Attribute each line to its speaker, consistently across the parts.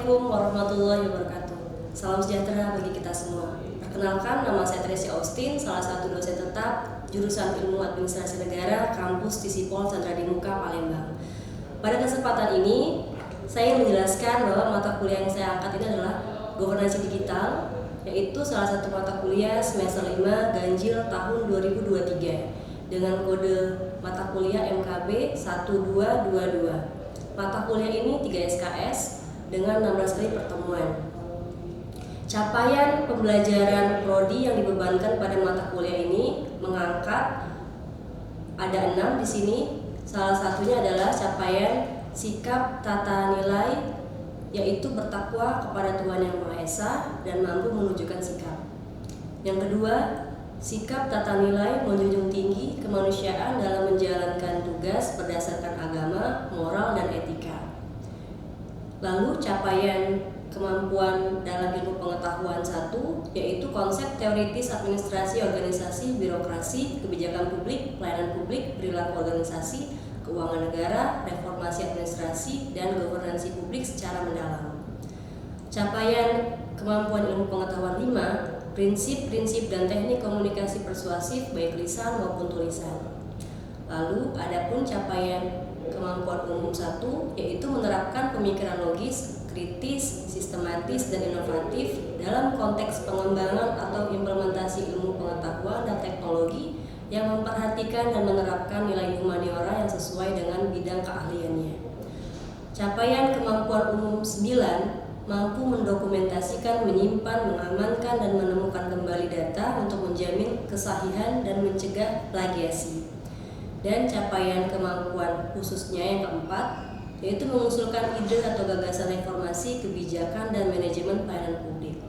Speaker 1: Assalamualaikum warahmatullahi wabarakatuh. Salam sejahtera bagi kita semua. Perkenalkan, nama saya Tracy Austin, salah satu dosen tetap jurusan Ilmu Administrasi Negara, kampus Tisipol Chandra di Muka, Palembang. Pada kesempatan ini, saya ingin menjelaskan bahwa mata kuliah yang saya angkat ini adalah Governansi Digital, yaitu salah satu mata kuliah semester 5 ganjil tahun 2023 dengan kode mata kuliah MKB 1222. Mata kuliah ini 3 SKS dengan 16 kali pertemuan. Capaian pembelajaran prodi yang dibebankan pada mata kuliah ini mengangkat ada 6 di sini. Salah satunya adalah capaian sikap tata nilai, yaitu bertakwa kepada Tuhan Yang Maha Esa dan mampu menunjukkan sikap. Yang kedua, sikap tata nilai menjunjung tinggi kemanusiaan dalam menjalankan tugas berdasarkan agama, moral, dan etika. Lalu capaian kemampuan dalam ilmu pengetahuan 1, yaitu konsep teoritis administrasi organisasi, birokrasi, kebijakan publik, pelayanan publik, perilaku organisasi, keuangan negara, reformasi administrasi, dan governansi publik secara mendalam. Capaian kemampuan ilmu pengetahuan 5, prinsip-prinsip dan teknik komunikasi persuasif baik lisan maupun tulisan. Lalu adapun capaian kemampuan umum 1, yaitu menerapkan pemikiran logis, kritis, sistematis, dan inovatif dalam konteks pengembangan atau implementasi ilmu pengetahuan dan teknologi yang memperhatikan dan menerapkan nilai humaniora yang sesuai dengan bidang keahliannya. Capaian kemampuan umum 9, mampu mendokumentasikan, menyimpan, mengamankan, dan menemukan kembali data untuk menjamin kesahihan dan mencegah plagiasi. Dan capaian kemampuan khususnya yang keempat, yaitu mengusulkan ide atau gagasan reformasi, kebijakan, dan manajemen pelayanan publik.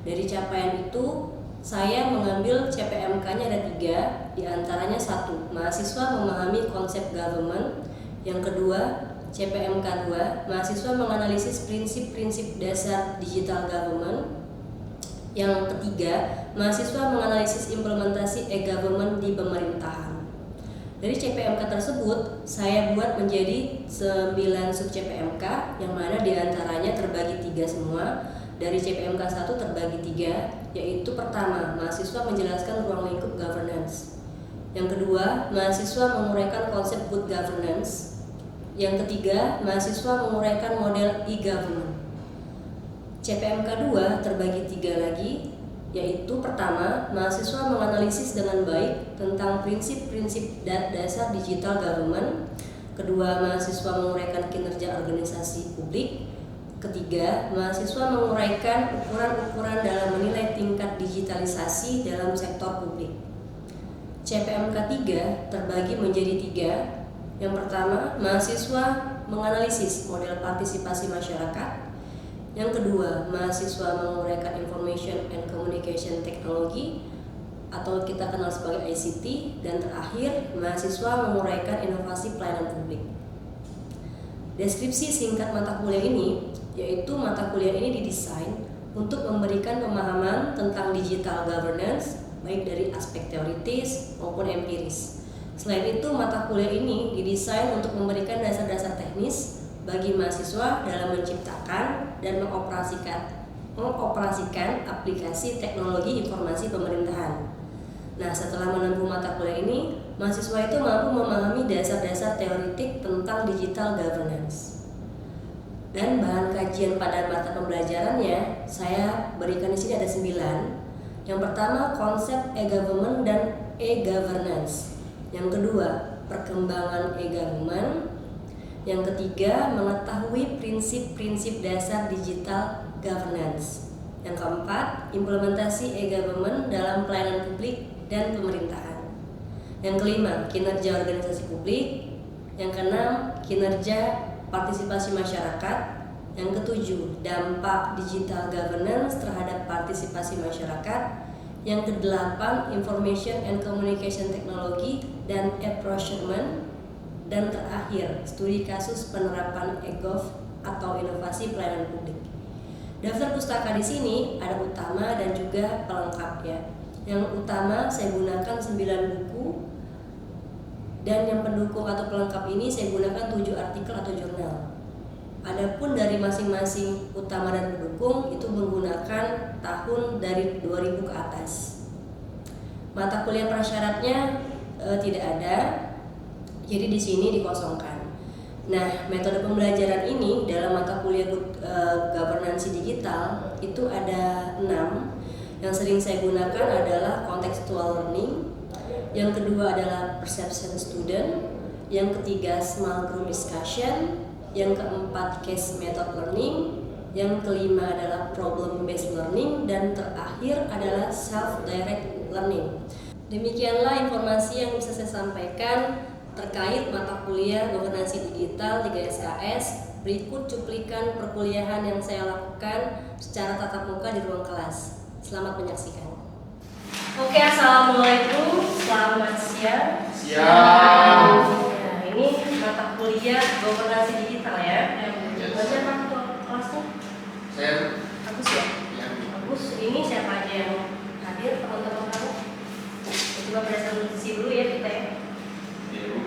Speaker 1: Dari capaian itu, saya mengambil CPMK-nya ada 3, diantaranya 1, mahasiswa memahami konsep government. Yang kedua, CPMK 2, mahasiswa menganalisis prinsip-prinsip dasar digital government. Yang ketiga, mahasiswa menganalisis implementasi e-government di pemerintahan. Dari CPMK tersebut, saya buat menjadi 9 sub CPMK, yang mana diantaranya terbagi 3 semua. Dari CPMK 1 terbagi 3, yaitu pertama, mahasiswa menjelaskan ruang lingkup governance. Yang kedua, mahasiswa menguraikan konsep good governance. Yang ketiga, mahasiswa menguraikan model e-government. CPMK 2 terbagi 3 lagi, yaitu pertama, mahasiswa menganalisis dengan baik tentang prinsip-prinsip dasar digital government. Kedua, mahasiswa menguraikan kinerja organisasi publik. Ketiga, mahasiswa menguraikan ukuran-ukuran dalam menilai tingkat digitalisasi dalam sektor publik. CPMK 3 terbagi menjadi 3. Yang pertama, mahasiswa menganalisis model partisipasi masyarakat. Yang kedua, mahasiswa menguraikan Information and Communication Technology atau kita kenal sebagai ICT. Dan terakhir, mahasiswa menguraikan inovasi pelayanan publik. Deskripsi singkat mata kuliah ini, yaitu mata kuliah ini didesain untuk memberikan pemahaman tentang digital governance baik dari aspek teoritis maupun empiris. Selain itu, mata kuliah ini didesain untuk memberikan dasar-dasar teknis bagi mahasiswa dalam menciptakan dan mengoperasikan aplikasi teknologi informasi pemerintahan. Nah, setelah menempuh mata kuliah ini, mahasiswa itu mampu memahami dasar-dasar teoritik tentang digital governance. Dan bahan kajian pada mata pembelajarannya saya berikan di sini ada 9. Yang pertama, konsep e-government dan e-governance. Yang kedua, perkembangan e-government. Yang ketiga, mengetahui prinsip-prinsip dasar digital governance. Yang keempat, implementasi e-government dalam pelayanan publik dan pemerintahan. Yang kelima, kinerja organisasi publik. Yang keenam, kinerja partisipasi masyarakat. Yang ketujuh, dampak digital governance terhadap partisipasi masyarakat. Yang kedelapan, information and communication technology dan apportionment. Dan terakhir, studi kasus penerapan e-gov atau inovasi pelayanan publik. Daftar pustaka di sini ada utama dan juga pelengkap ya. Yang utama saya gunakan 9 buku, dan yang pendukung atau pelengkap ini saya gunakan 7 artikel atau jurnal. Adapun dari masing-masing utama dan pendukung itu menggunakan tahun dari 2000 ke atas. Mata kuliah prasyaratnya tidak ada, jadi di sini dikosongkan. Nah, metode pembelajaran ini dalam mata kuliah governance digital itu ada 6. Yang sering saya gunakan adalah contextual learning, yang kedua adalah perception student, yang ketiga small group discussion, yang keempat case method learning, yang kelima adalah problem based learning, dan terakhir adalah self direct learning. Demikianlah informasi yang bisa saya sampaikan terkait mata kuliah governance digital 3 SKS. Berikut cuplikan perkuliahan yang saya lakukan secara tatap muka di ruang kelas. Selamat menyaksikan. Oke, assalamualaikum, selamat siang.
Speaker 2: Siang.
Speaker 1: Nah, ini mata kuliah governance digital ya. Baca apa kelasnya?
Speaker 2: Saya.
Speaker 1: Agus ya.
Speaker 2: Ya.
Speaker 1: Agus, ini siapa aja yang hadir teman-teman kamu? Coba presentasi dulu ya kita ya.
Speaker 2: Iya, Bu.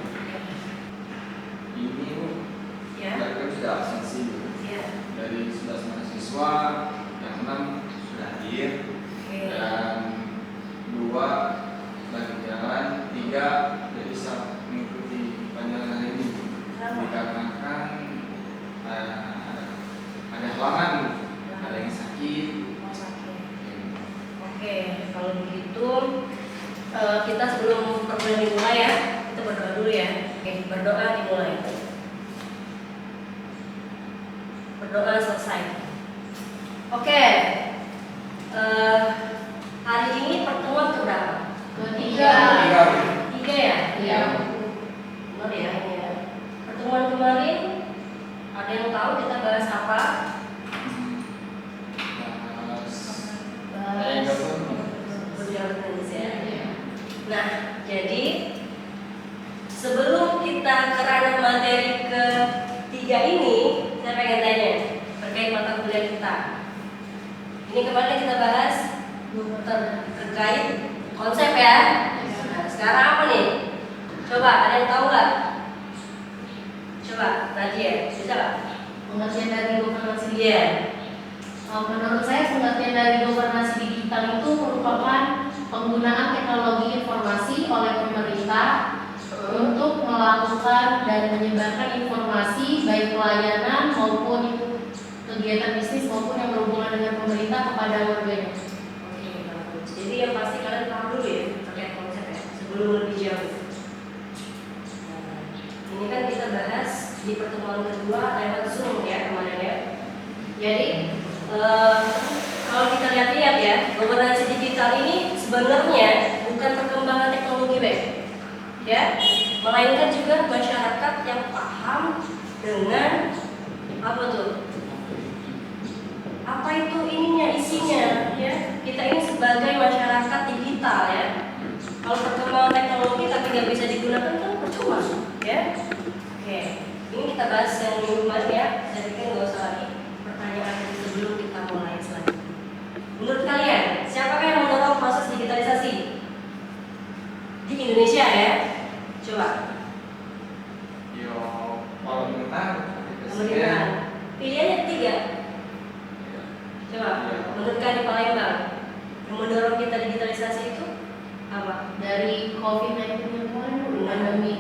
Speaker 2: Ini Bu.
Speaker 1: Ya.
Speaker 2: Kan sudah absensi Bu.
Speaker 1: Ya.
Speaker 2: Dari 11 mahasiswa, yang 6 sudah hadir.
Speaker 1: Oke.
Speaker 2: Dan 2 lagi jalan, 3 tidak bisa mengikuti panjangan hari ini.
Speaker 1: Kenapa?
Speaker 2: Dikarenakan ada halangan, ada yang sakit.
Speaker 1: Mau sakit. Oke, kalau begitu kita sebelum perkuliahan dimulai ya, kita berdoa dulu ya. Oke, berdoa dimulai. Berdoa selesai. Oke, hari ini pertemuan keberapa?
Speaker 3: Ketiga.
Speaker 1: Tiga ya?
Speaker 3: Iya.
Speaker 1: Benar ya ini ya. Pertemuan kemarin ada yang tahu kita bahas apa? Governance ya. Nah, jadi sebelum kita ke ranah materi ketiga ini, saya pengen tanya terkait mata kuliah kita. Ini kemarin kita bahas terkait konsep ya. Nah, sekarang apa nih? Coba ada yang tahu nggak? Coba Nadia, bisa nggak?
Speaker 3: Pengertian dari governance digital.
Speaker 1: Iya.
Speaker 3: Menurut saya pengertian dari governance digital itu merupakan penggunaan teknologi informasi oleh pemerintah untuk melakukan dan menyebarkan informasi baik pelayanan maupun kegiatan bisnis maupun yang berhubungan dengan pemerintah kepada warganya.
Speaker 1: Oke, bagus. Jadi yang pasti kalian paham dulu ya terkait konsep ya sebelum lebih jauh. Nah, ini kan kita bahas di pertemuan kedua lewat Zoom ya kemarin ya. Jadi kalau kita lihat-lihat ya, governance digital ini sebenarnya bukan perkembangan teknologi web, ya, melainkan juga masyarakat yang paham dengan apa tuh? Apa itu ininya, isinya, ya? Kita ini sebagai masyarakat digital ya. Kalau perkembangan teknologi tapi nggak bisa digunakan kan percuma, ya. Oke, ini kita bahas yang minggu kemarin ya. Saya pikir nggak usah lagi pertanyaan sebelum kita mulai selanjutnya. Menurut kalian, siapakah yang mendorong proses digitalisasi di Indonesia ya? Coba.
Speaker 2: Yo, pemerintah.
Speaker 1: Pemerintah. Pilihannya 3. Coba. Menurut kalian di Palembang, yang mendorong kita digitalisasi itu apa?
Speaker 3: Dari COVID-19 yang kemarin pandemi.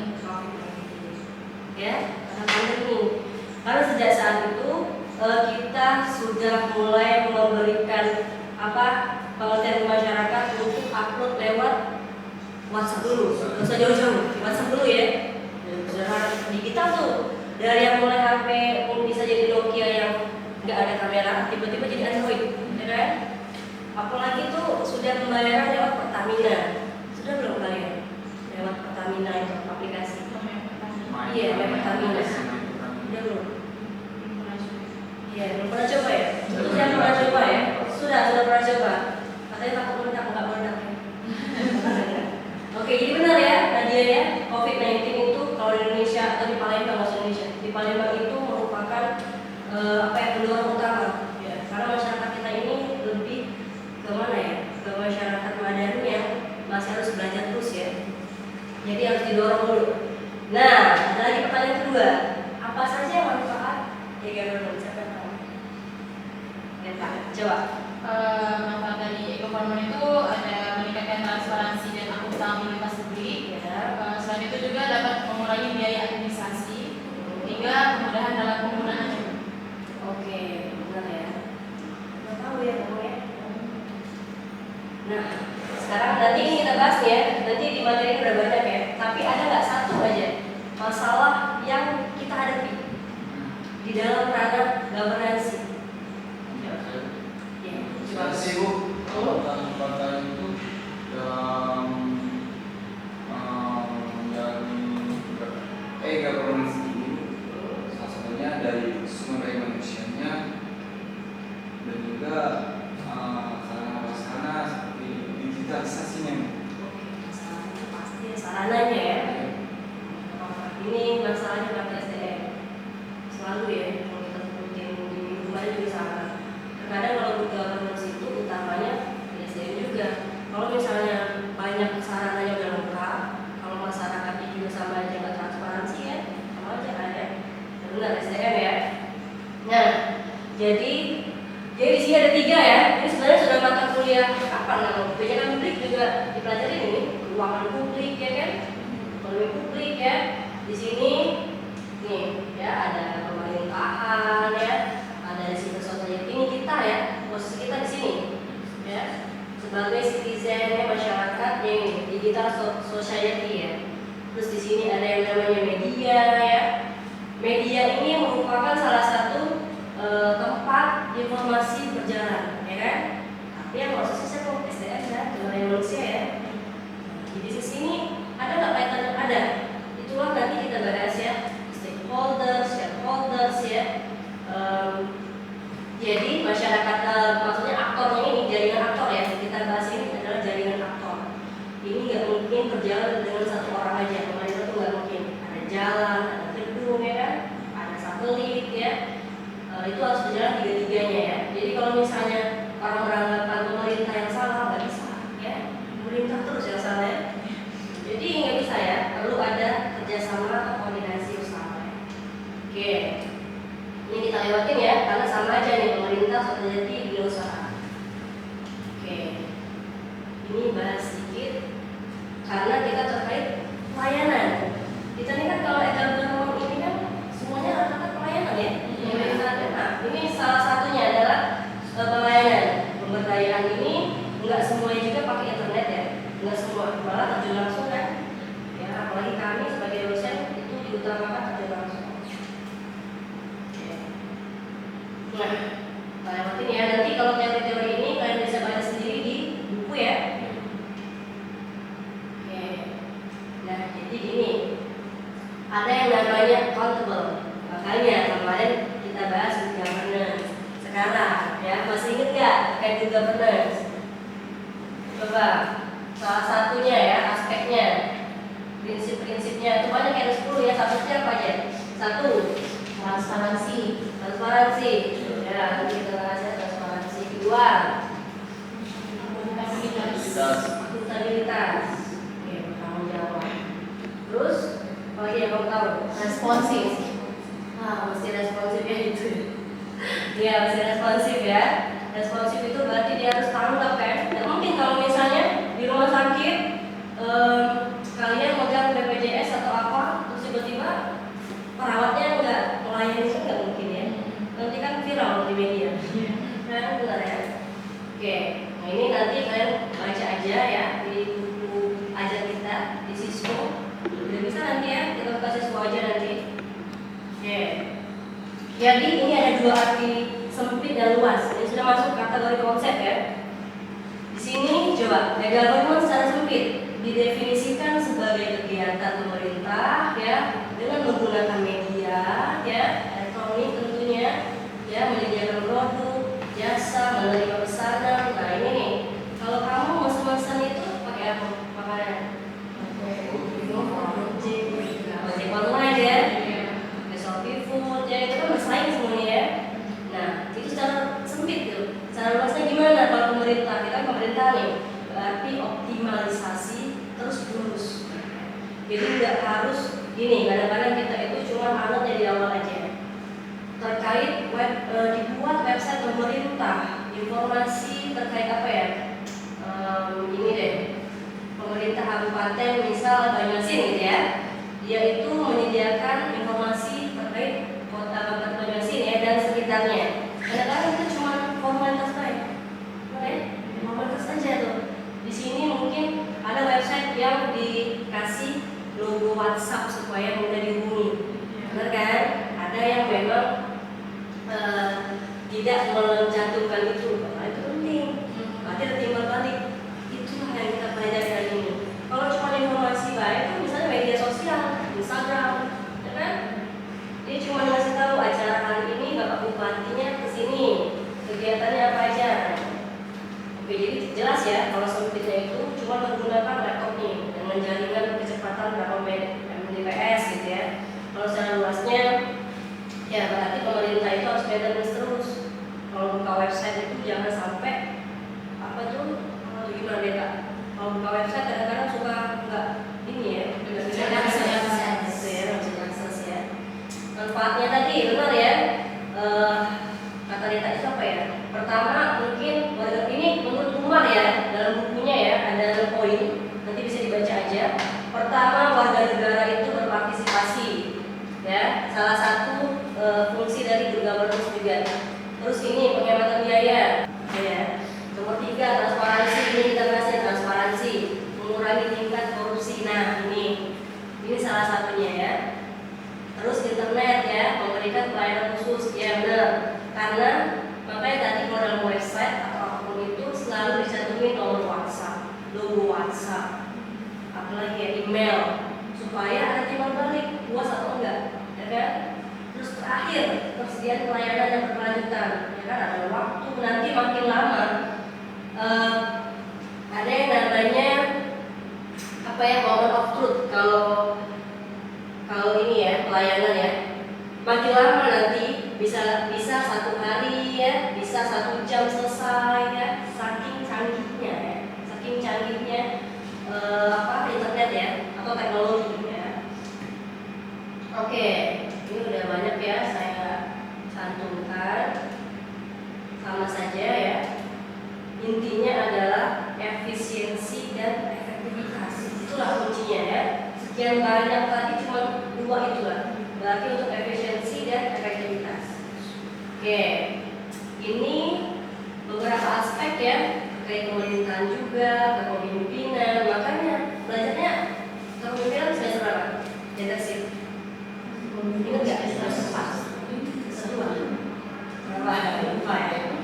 Speaker 1: Ya, karena pandemi. Karena sejak saat itu kita sudah mulai memberikan pengertian ke masyarakat untuk upload lewat WhatsApp dulu. Nggak usah jauh-jauh, WhatsApp dulu ya. Sudah digital tuh. Dari yang mulai HP bisa jadi Nokia yang nggak ada kamera, tiba-tiba jadi Android, ya kan? Apalagi tuh sudah pembayaran lewat Pertamina. Sudah belum kalian? Lewat Pertamina itu aplikasi. Iya, lewat Pertamina. Sudah belum? Iya, belum pernah coba ya? Sudah pernah coba ya? Sudah pernah coba. Katanya takut meledak, nggak meledak ya? Oke, jadi benar ya, Nadia ya, COVID-19 itu kalau di Indonesia atau di Palembang, maksud Indonesia, di Palembang itu merupakan pendorong utama, ya, karena masyarakat kita ini lebih ke mana ya, ke masyarakat madani yang masih harus belajar terus ya, jadi harus didorong dulu. Nah, ada lagi pertanyaan kedua, apa saja manfaat Coba.
Speaker 3: Manfaat dari e-government itu ada meningkatkan transparansi dan akuntabilitas publik.
Speaker 1: Ya.
Speaker 3: Selain itu juga dapat mengurangi biaya administrasi hingga kemudahan dalam penggunaannya.
Speaker 1: Oke, benar ya. Nggak tahu ya kamu ya. Nah, sekarang nanti ini kita bahas ya. Nanti di materi udah banyak ya. Tapi ada nggak satu aja masalah yang kita hadapi di dalam ranah governance? Ya,
Speaker 2: Terima kasih Bu. Kalau tantangan itu dalam menjalani governance ini, salah satunya dari sumber daya manusianya dan juga sarana-prasarana seperti digitalisasinya.
Speaker 1: Masalahnya pasti sarananya ya. Ini masalahnya karena SDM selalu ya kalau kita sebutin di kemarin juga sama. Terkadang kalau governance itu utamanya di SDM juga. Kalau misalnya banyak sarananya udah lengkap, kalau masyarakatnya juga sama aja nggak transparansi ya, sama aja kan ya. Benar SDM ya. Nah, jadi di sini ada 3 ya. Ini sebenarnya sudah mata kuliah kapan kan? Kebijakan publik juga dipelajari ini, keuangan publik ya kan, ekonomi publik ya. Di sini nih ya ada pemerintahan ya, ada civil society ini kita ya, posisi kita di sini ya sebagai citizen ya, masyarakat yang digital society ya. Terus di sini ada yang namanya media ya. Media ini merupakan salah satu tempat informasi berjalan ya kan. Tapi yang maksudnya saya mau SDM ya, sumber manusia ya. Jadi di sini ada nggak kaitannya? Ada. Itulah nanti kita bahas ya, stakeholders, shareholders ya. Jadi masyarakat, maksudnya aktornya ini jaringan aktor ya. Kita bahas ini adalah jaringan aktor. Ini nggak mungkin berjalan dengan satu orang aja. Pemerintah itu nggak mungkin. Ada jalan, ada gedung ya kan, ada satelit ya. Itu harus berjalan 3-3-nya ya. Jadi kalau misalnya orang beranggapan pemerintah yang salah, nggak bisa ya. Pemerintah terus yang salah ya. Jadi nggak bisa ya, perlu ada kerjasama atau koordinasi bersama. Oke, ini kita lewatin ya, karena sama aja nih pemerintah sudah jadi dunia usaha. Oke, ini bahas sedikit karena kita terkait pelayanan. Kita ini kan kalau e-government ini kan semuanya rata-rata pelayanan ya. Nah, ini salah satunya adalah pelayanan. Pemberdayaan ini nggak semuanya juga pakai internet ya. Nggak semua, malah terjun langsung kan ya, apalagi kami sebagai dosen itu diutamakan terjun langsung. Nah, lewatin ya, nanti kalau teori-teori ini kalian bisa baca sendiri di buku ya. Oke. Nah, jadi gini, ada yang namanya accountable. Makanya kemarin kita bahas good governance. Sekarang ya, masih inget nggak terkait good governance? Coba salah satunya ya aspeknya, prinsip-prinsipnya itu banyak, ada 10 ya. Satunya apa aja? 1, transparansi ya, nanti kita bahas ya transparansi. 2, akuntabilitas, oke, bertanggung jawab. Terus apa lagi yang kamu tahu? Responsif. Mesti responsif ya itu ya, mesti responsif ya. Responsif itu berarti dia harus tanggap kan. Tidak mungkin kalau misalnya di rumah sakit kalian megang BPJS atau apa, terus tiba-tiba perawatnya nggak melayani, itu nggak mungkin ya. Nanti kan viral di media. Nah, benar ya. Oke, nah ini nanti kalian baca aja ya di buku ajar kita di siswa. Udah bisa nanti ya, kita buka siswa aja nanti. Oke. Jadi ini ada 2 arti, sempit dan luas. Ini sudah masuk kategori konsep ya. Di sini coba, government secara sempit didefinisikan sebagai kegiatan pemerintah ya dengan menggunakan media ya, elektronik tentunya ya, menyediakan produk, jasa, menerima pesanan. Nah ini nih, kalau kamu mesen-mesen itu pakai apa? Makanan? Ojek online ya, pakai Shopee Food ya, itu kan bersaing semuanya ya. Nah itu secara sempit tuh. Secara luasnya gimana kalau pemerintah? Kita kan pemerintah nih, berarti optimalisasi terus lurus. Jadi nggak harus gini, kadang-kadang kita itu cuma anut jadi awal aja. Terkait dibuat website pemerintah di informasi terkait apa ya? Ini deh, pemerintah kabupaten misal Banyuasin gitu ya, dia itu menyediakan informasi terkait kota Kabupaten Banyuasin ya dan sekitarnya. Kadang-kadang itu cuma formalitas baik, oke? Formalitas aja tuh. Di sini mungkin ada website yang dikasih logo WhatsApp supaya mudah dihubungi, benar kan? Ada yang memang tidak mencantumkan itu, karena itu penting. Berarti ada timbal balik. Itulah yang kita pelajari hari ini. Kalau cuma informasi baik, kan misalnya media sosial, Instagram, ya kan? Dia cuma ngasih tahu acara hari ini Bapak Bupatinya kesini, kegiatannya apa aja. Oke, jadi jelas ya kalau sempitnya itu cuma menggunakan laptop nih dengan jaringan kecepatan berapa Mbps gitu ya. Kalau secara luasnya, ya berarti pemerintah itu harus maintenance terus. Kalau buka website itu jangan sampai apa tuh gimana ya Kak? Kalau buka website kadang-kadang suka nggak ini ya, nggak bisa akses ya, nggak bisa akses ya. Manfaatnya tadi benar ya. Kata Rita itu apa ya? Pertama mungkin ini menurut Umar ya dalam bukunya ya ada poin nanti bisa dibaca aja. Pertama warga negara itu berpartisipasi ya, salah satu fungsi dari good governance juga. Terus ini penghematan biaya ya. Nomor 3 transparansi, ini kita bahasnya transparansi, mengurangi tingkat korupsi. Nah ini salah satunya ya. Terus internet ya, memberikan pelayanan khusus ya benar. Karena makanya tadi kalau dalam website atau apapun itu selalu dicantumin nomor WhatsApp, logo WhatsApp, apalagi ya email, supaya ada timbal balik puas atau enggak, ya kan? Terus terakhir persediaan pelayanan yang berkelanjutan, ya kan? Ada waktu nanti makin lama ada yang namanya apa ya moment of truth kalau ini ya pelayanan ya. Makin lama nanti bisa 1 hari ya, bisa 1 jam selesai ya, saking canggihnya internet ya atau teknologi ya. Oke, ini udah banyak ya saya cantumkan, sama saja ya. Intinya adalah efisiensi dan efektivitas, itulah kuncinya ya. Sekian banyak tadi cuma 2 itulah. Berarti untuk efisiensi dan efektivitas. Oke, ini beberapa aspek ya terkait pemerintahan juga, kepemimpinan. Makanya belajarnya kepemimpinan semester berapa? Leadership. Ingat nggak? Semester 4. Semester 2. Berapa? Lupa ya.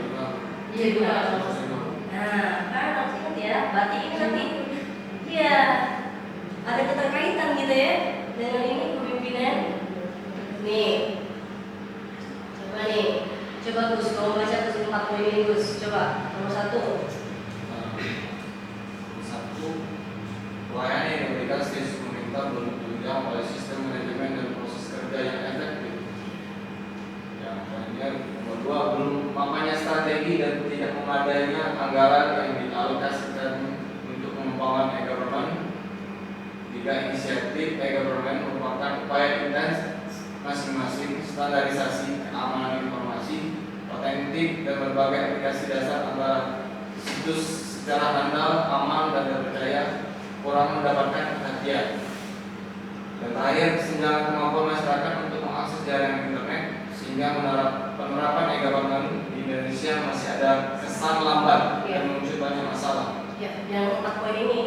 Speaker 1: Iya 2. Nah, kan harus ingat ya. Berarti ini nanti, iya ada keterkaitan gitu ya dengan ini kepemimpinan. Nih, coba Gus, kalau baca Gus 4 poin ini Gus, coba nomor 1.
Speaker 2: Pelayanan yang diberikan setiap pemerintah belum ditunjang oleh sistem manajemen dan proses kerja yang efektif. Yang lainnya nomor 2, belum makanya strategi dan tidak memadainya anggaran yang dialokasikan untuk pengembangan e-government. 3, inisiatif e-government merupakan upaya intens masing-masing standarisasi keamanan informasi, otentik dan berbagai aplikasi dasar antara situs secara handal, aman dan terpercaya kurang mendapatkan perhatian. Dan terakhir, kesenjangan kemampuan masyarakat untuk mengakses jaringan internet sehingga penerapan e-government di Indonesia masih ada kesan lambat dan muncul banyak masalah.
Speaker 1: Ya, yang 4 poin ini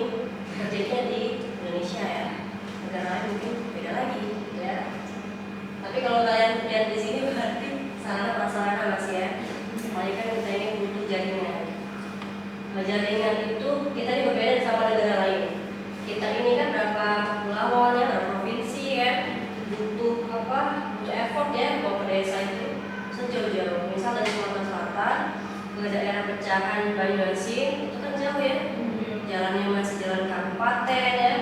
Speaker 1: terjadinya di Indonesia ya. Negara lain mungkin beda lagi ya. Tapi kalau kalian lihat di sini berarti sarana prasarana masih ya. Makanya kan kita ini butuh jaringan. Jaringan itu kita ini berbeda sama negara lain. Kita ini kan berapa kepulauan ya, berapa provinsi ya, butuh effort ya mau ke desa itu sejauh-jauh. Misal dari Sumatera Selatan ke daerah pecahan Banyuasin itu kan jauh ya. Jalannya masih jalan kabupaten ya,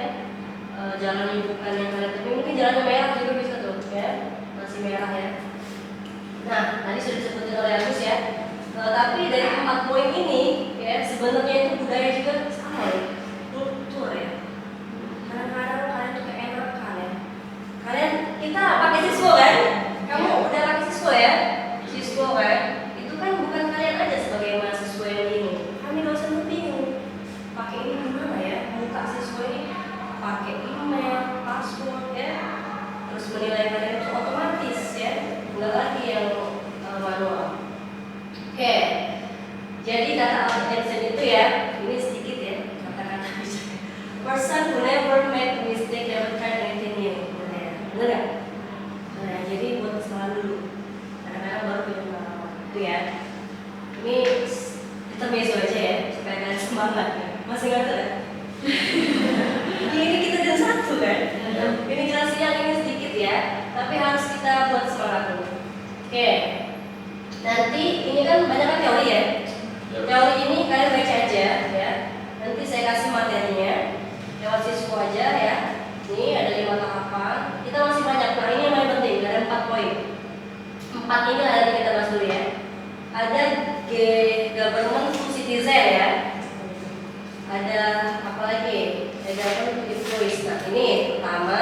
Speaker 1: jalannya bukan yang kalian tapi mungkin jalannya merah juga bisa tuh ya, masih merah ya. Nah tadi sudah disebutin oleh Agus ya. Tapi dari 4 poin ini ya sebenarnya itu budaya juga sama ya, kultur ya. Kadang-kadang kalian tuh keenakan ya. Kita pakai siswa kan? Kamu udah pakai siswa ya? Siswa kan? Itu kan bukan kalian aja sebagai mahasiswa Oke, jadi kata Albert Einstein itu ya, ini sedikit ya kata-kata bicara. Person who never made a mistake never tried anything new. Bener ya? Bener nggak? Nah, jadi buat salah dulu. Kadang-kadang baru punya pengalaman. Itu ya. Ini intermezzo aja ya, supaya kalian semangat ya. Masih nggak ada? Ini kita jam 1 kan? Ini jelas yang ini sedikit ya, tapi harus kita buat semangat dulu. Oke. Nanti ini kan banyak kan teori ya. Teori ini kalian baca aja ya. Nanti saya kasih materinya lewat siswa aja ya. Ini ada 5 tahapan. Kita masih banyak. Nah ini yang paling penting. Ada 4 poin. 4 ini nanti kita bahas dulu ya. Ada government to citizen ya. Ada apa lagi? Ada government to employees. Nah ini pertama.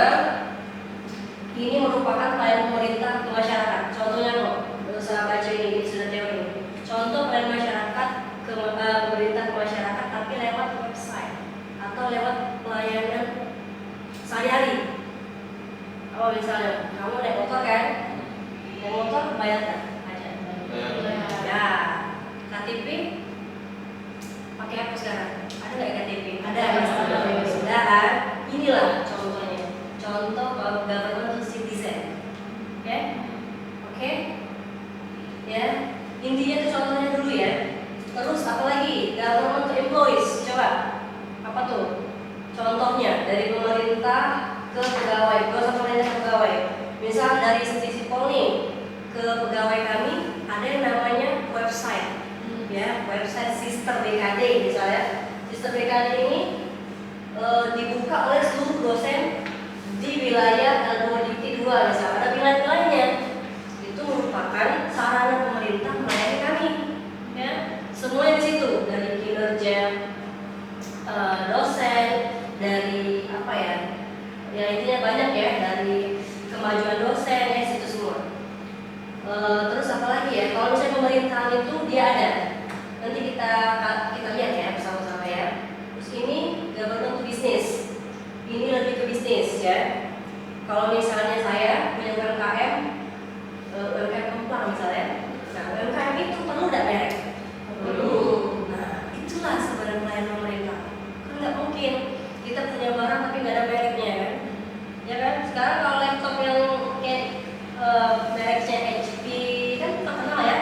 Speaker 1: Ini merupakan pelayanan pemerintah ke masyarakat. Contohnya kok. Saya baca ini sudah teori. Contoh pelayanan masyarakat ke pemerintah ke masyarakat tapi lewat website atau lewat pelayanan sehari-hari. Oh misalnya kamu naik motor kan? Naik motor bayar kan? Aja. Ya. KTP pakai apa sekarang? Ada nggak KTP? Ada. Sudah kan? Inilah contohnya. Contoh government to citizen. Oke? Oke? Ya, intinya itu contohnya dulu ya. Terus apa lagi? Government to employees. Coba. Apa tuh? Contohnya dari pemerintah ke pegawai, bukan pemerintah ke pegawai. Misal dari sisi Polri ke pegawai kami ada yang namanya website. Ya, website Sister BKD misalnya. Sister BKD ini dibuka oleh seluruh dosen di wilayah L2 Dikti 2 misalnya. Ada wilayah-wilayahnya. Itu merupakan sarana pemerintah melayani kami, ya semuanya di situ dari kinerja dosen, dari apa ya, ya intinya banyak ya dari kemajuan dosen ya situ semua. Terus apa lagi ya? Kalau misalnya pemerintahan itu dia ada, nanti kita lihat ya bersama-sama ya. Terus ini government to business, ini lebih ke bisnis ya. Kalau misalnya saya punya UMKM Empang misalnya, nah UMKM itu perlu nggak merek? Perlu. Nah itulah sebenarnya pelayanan pemerintah. Kan nggak mungkin kita punya barang tapi nggak ada mereknya kan? Ya kan? Sekarang kalau laptop yang kayak mereknya HP kan terkenal ya,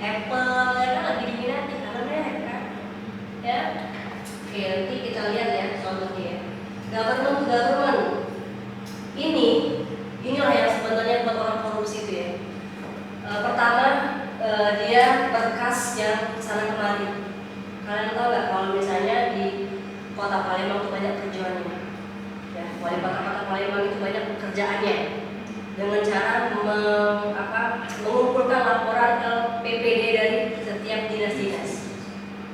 Speaker 1: Apple ya kan lagi diminati karena merek kan? Ya. Oke nanti kita lihat ya contohnya. Government to government. Inilah yang sebenarnya buat orang korupsi itu ya. Pertama dia berkas yang sana kemari. Kalian tahu nggak kalau misalnya di kota Palembang itu banyak kerjaannya. Ya, wali kota Palembang itu banyak pekerjaannya dengan cara mengumpulkan laporan LPPD dari setiap dinas-dinas.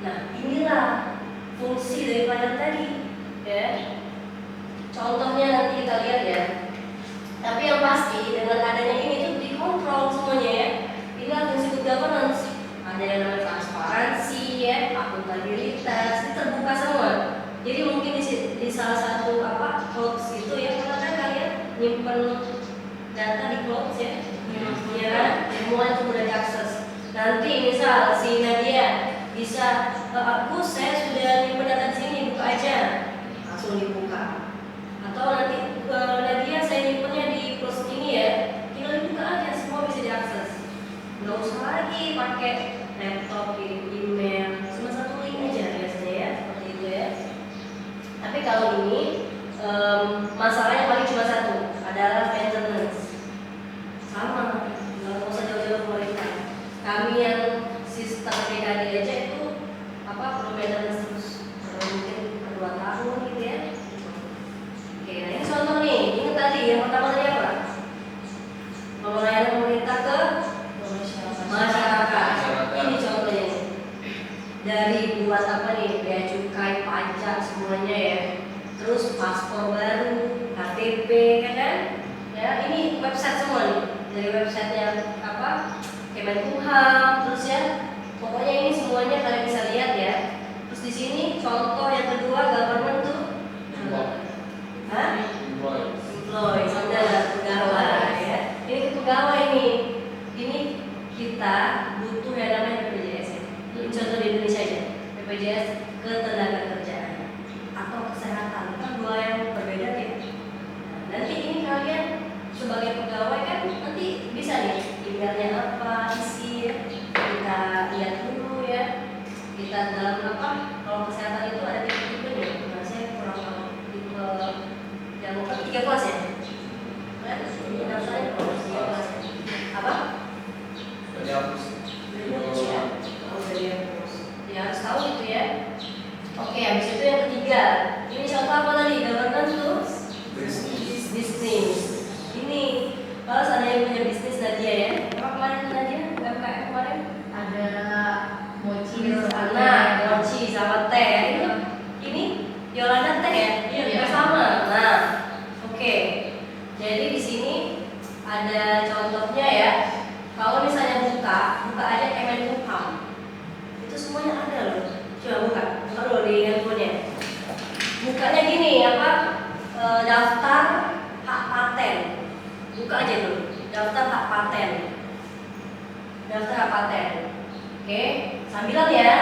Speaker 1: Nah inilah fungsi dari pelayanan tadi. Ya. Contohnya nanti kita lihat ya. Tapi yang pasti dengan adanya ini tuh dikontrol semuanya ya. Inilah fungsi good governance. Ada yang namanya transparansi ya, akuntabilitas, ini terbuka semua. Jadi mungkin di salah satu cloud itu ya, karena kan kalian nyimpen data di cloud ya, ya kan, semua itu mudah diakses. Nanti misal si Nadia bisa, aku saya sudah nyimpen data di sini, buka aja, langsung dibuka. Atau nanti Nadia saya nyimpennya di plus ini ya, tinggal dibuka aja, semua bisa diakses. Nggak usah lagi pakai laptop, email, cuma satu link aja biasanya ya, seperti itu ya. Tapi kalau ini masalahnya paling cuma satu, adalah maintenance. Sama, nggak usah jauh-jauh pemerintah. Kami yang sistem PKD aja itu perlu maintenance terus, mungkin 2 tahun gitu ya. Oke, nah ini contoh nih, ini tadi yang pertama tadi apa? Pelayanan pemerintah ke masyarakat. Ini contohnya nih. Dari buat bea cukai, pajak semuanya ya. Terus paspor baru, KTP kan? Ya, ini website semua nih. Dari websitenya Kemenkumham, terus ya. Pokoknya ini semuanya kalian bisa lihat ya. Terus di sini contoh yang kedua government tuh employee, saudara pegawai ya. Ini pegawai nih. Ini kita butuh yang namanya BPJS. belajar. Ini contoh apa tadi? Governance to bisnis. Ini kalau ada yang punya bisnis Nadia ya. Apa kemarin Nadia? UMKM kemarin?
Speaker 3: Ada mochi
Speaker 1: sama teh. Ini Yolanda teh ya?
Speaker 3: Iya.
Speaker 1: Bersama. Nah, oke. Jadi di sini ada contohnya ya. Kalau misalnya buka aja Kemenkumham. Itu semuanya ada loh. Coba buka dulu di handphonenya. Bukanya gini daftar hak paten. Buka aja dulu. Daftar hak paten. Oke, sambilan ya.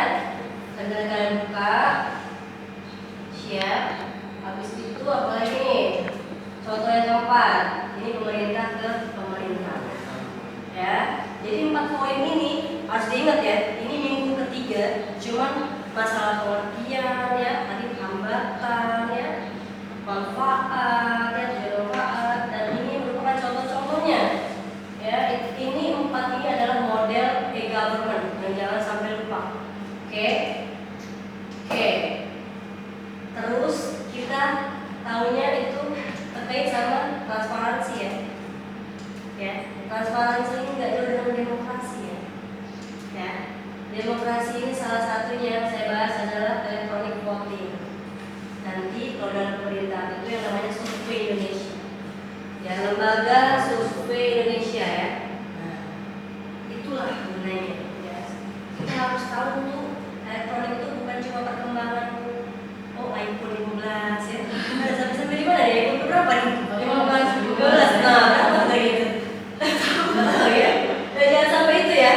Speaker 1: Sambil kalian buka. Siap. Habis itu apa lagi nih? Contoh yang keempat. Ini pemerintah ke pemerintah. Ya. Jadi 4 poin ini harus diingat ya. Ini minggu ketiga. Cuman masalah pengertian ya, tadi hambatan ya, manfaat ya, tujuan manfaat, dan ini merupakan contoh-contohnya. Ya, ini 4 ini adalah model e-government yang jangan sampai lupa. Oke. Terus kita tahunya itu terkait sama transparansi ya. Ya, transparansi ini nggak jauh dengan demokrasi ya. Ya, demokrasi ini salah satunya yang saya bahas adalah electronic voting. Nanti kalau dalam pemerintah itu yang namanya Survei Indonesia. Ya, lembaga Survei Indonesia ya. Nah, itulah gunanya. Ya. Kita harus tahu tuh elektronik itu bukan cuma perkembangan iPhone 15 ya. Ada sampai di mana ya? iPhone berapa nih? 15, 12. Nah, berapa kayak gitu? Tahu ya. Dan jangan sampai itu ya.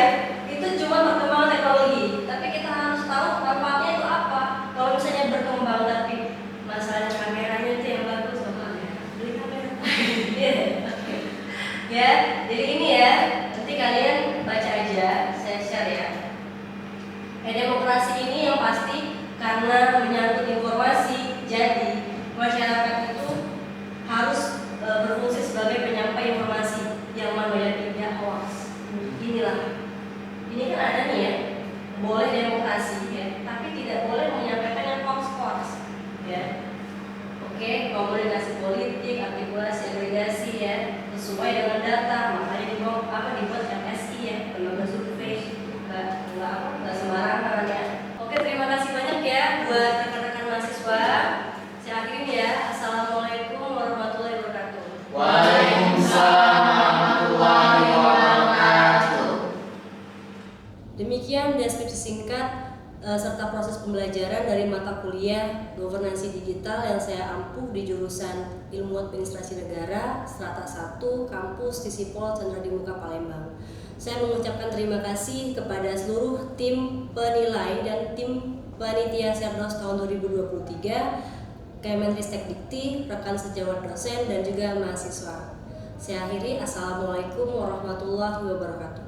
Speaker 1: Itu cuma perkembangan teknologi. Tapi kita harus tahu manfaatnya itu apa. Kalau misalnya berkembang tapi masalahnya kameranya itu yang bagus, beli kamera. Ya, jadi ini ya. Nanti kalian baca aja, saya share ya. Demokrasi ini yang pasti karena menyangkut informasi, jadi masyarakat itu harus berfungsi sebagai penyampai informasi yang mana yang tidak hoax. Inilah, ini kan ada nih ya, boleh demokrasi ya, tapi tidak boleh menyampaikan yang hoax, ya. Oke, komunikasi politik, artikulasi, agregasi ya, sesuai dengan data, makanya dibuat MSI ya, lembaga survei, nggak sembarangan ya. Oke, terima kasih banyak ya buat rekan-rekan mahasiswa. Saya akhirin ya. Assalamualaikum warahmatullahi wabarakatuh.
Speaker 2: Waalaikumsalam warahmatullahi wabarakatuh.
Speaker 1: Demikian deskripsi singkat serta proses pembelajaran dari mata kuliah Governansi Digital yang saya ampuh di jurusan Ilmu Administrasi Negara Strata 1 Kampus Tisipol Chandra di Muka Palembang. Saya mengucapkan terima kasih kepada seluruh tim penilai dan tim panitia Serdos tahun 2023, Kemenristek Dikti, rekan sejawat dosen dan juga mahasiswa. Saya akhiri, assalamualaikum warahmatullahi wabarakatuh.